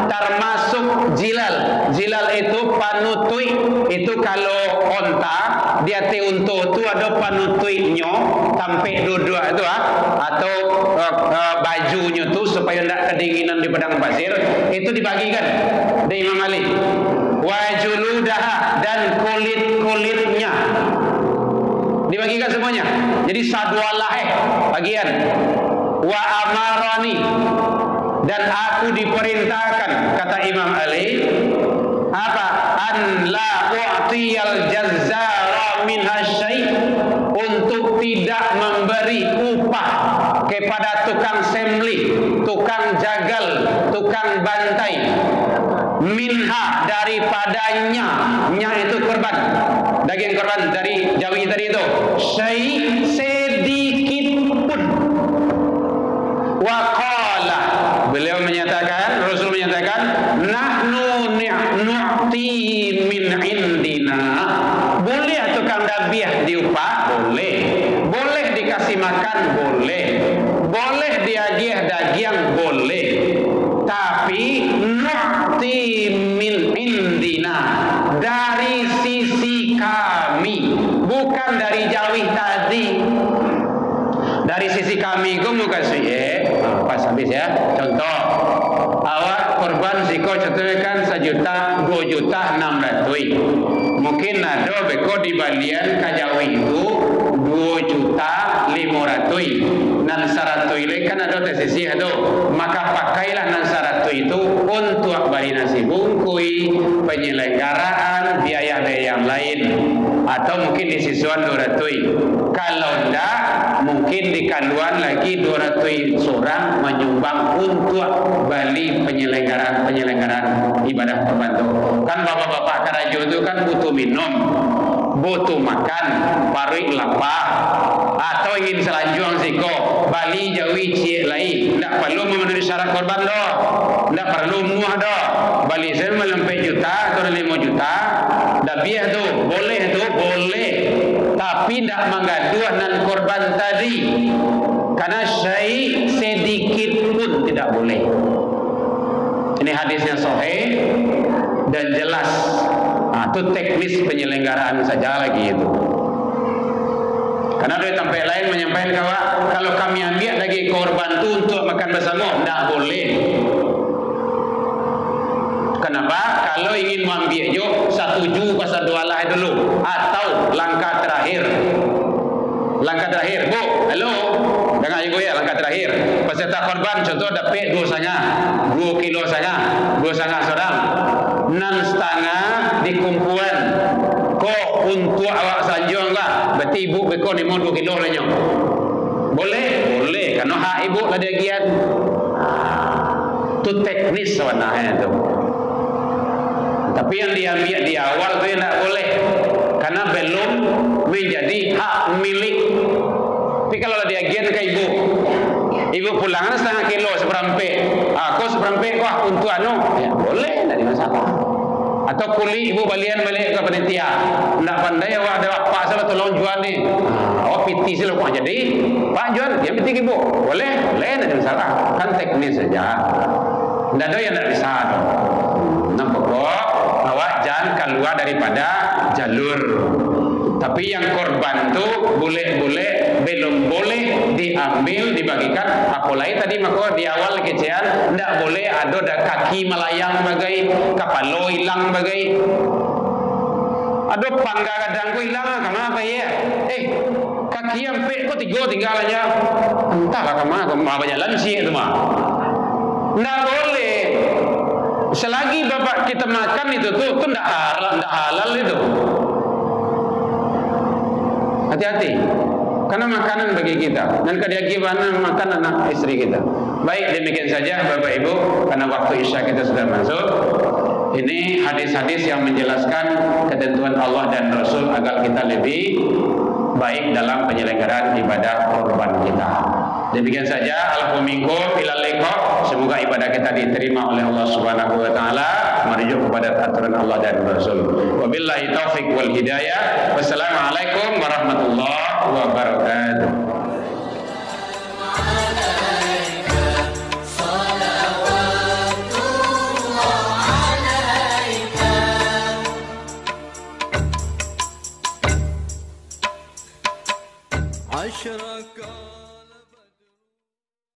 termasuk jilal. Jilal itu panutui. Itu kalau onta dia te untuk tu ada panutuinya sampai dua-dua itu atau bajunya tu supaya tidak kedinginan di padang pasir, itu dibagikan dari Imam Ali. Wa juludaha, dan kulit-kulitnya dibagikan semuanya. Jadi sadwalah bagian. Wa amarani, dan aku diperintahkan, kata Imam Ali, apa? An la u'tiyal jazzara min hasyai, untuk tidak memberi upah kepada tukang semli, tukang jagal, tukang bantai, minha, daripadanya, nya itu korban, daging korban dari jawi tadi itu, syai, sedikit pun. Wa qala, beliau menyatakan, Rasul menyatakan, nahnu nu'ti min indina, boleh tukang dabiah diupah, boleh dikasih makan, boleh diagiah dagiang, boleh, tapi nu'ti min indina, dari sisi kami, bukan dari jauh tadi. Dari sisi kami ku muka suye, pas habis ya. Contoh, awak korban siko contohnya kan 1.2.600.000. Mungkin ada beko di balian kajawi itu 2.500.000. Nan 100.000 kan ada di sisi itu. Maka pakailah nan 100 itu untuk bari nasi bungkui, penyelenggaraan, biaya yang lain. Atau mungkin di sisuan 200. Kalau tidak, mungkin di kanduan lagi 200 seorang menyumbang untuk bali penyelenggaraan ibadah korban itu. Kan bapak-bapak karajo itu kan butuh minum, butuh makan, parui lapar, atau ingin selanjung siko bali jawi cie lai, tidak perlu memenuhi syarat korban doh, tidak perlu muah doh, bali saya melempai juta atau 5 juta, dabiah tu boleh, tapi tidak mengaduh nan korban tadi, karena syai sedikit pun tidak boleh. Ini hadisnya sahih dan jelas. Itu teknis penyelenggaraan saja lagi itu. Karena dari tempat lain menyampaikan kalau kami ambil daging korban itu untuk makan bersama, tidak boleh. Kan Kenapa? Kalau ingin mengambil jo, setuju pasal dua lah dulu, atau langkah terakhir. Langkah terakhir, Bu, halo, dengar ibu ya, langkah terakhir. Peserta korban contoh dapat 2 kilo saja, 2,5 seorang, 6,5 di kumpulan. Kok untuk awak sanjung lah, berarti ibu beko ni mau 2 kilo lah nyo. Boleh? Boleh, karena hak ibu lah dia giat. Itu teknis sebenarnya itu. Tapi yang diambil di awal tu yang tak boleh, karena belum menjadi hak milik. Tapi kalau dia gian ke ibu pulang 1,5 kilo seperempat, aku seperempat kok untuk ya boleh, tak ada masalah. Atau kuli ibu balik ke panitia, tidak pandai awak ada pak salah tolong jual ni, awak piti sih kok jadi pak jual, dia piti ibu, boleh, tak ada masalah, kan teknis saja. Tidak ada yang tak bisa. Nampak kok awak jangan keluar daripada jalur. Tapi yang korban tu boleh belum boleh diambil dibagikan. Apalagi tadi maka di awal kecean tidak boleh ada kaki melayang bagai, kapalo hilang bagai. Ada pangga kadang ku hilang kenapa ya? Kaki yang pek kok 3 tinggal aja. Entahlah kemana banyak lansi itu mah. Tidak boleh. Selagi bapak kita makan itu tuh tidak halal itu. Hati-hati, karena makanan bagi kita dan kewajiban makan anak istri kita. Baik, demikian saja Bapak Ibu, karena waktu Isya kita sudah masuk. Ini hadis-hadis yang menjelaskan ketentuan Allah dan Rasul agar kita lebih baik dalam penyelenggaraan ibadah korban kita. Demikian saja, alhamdulillah, ilal liqa. Semoga ibadah kita diterima oleh Allah Subhanahu wa taala, merujuk kepada aturan Allah dan Rasul. Wabillahi taufik wal hidayah. Wassalamualaikum warahmatullahi wabarakatuh. عشرك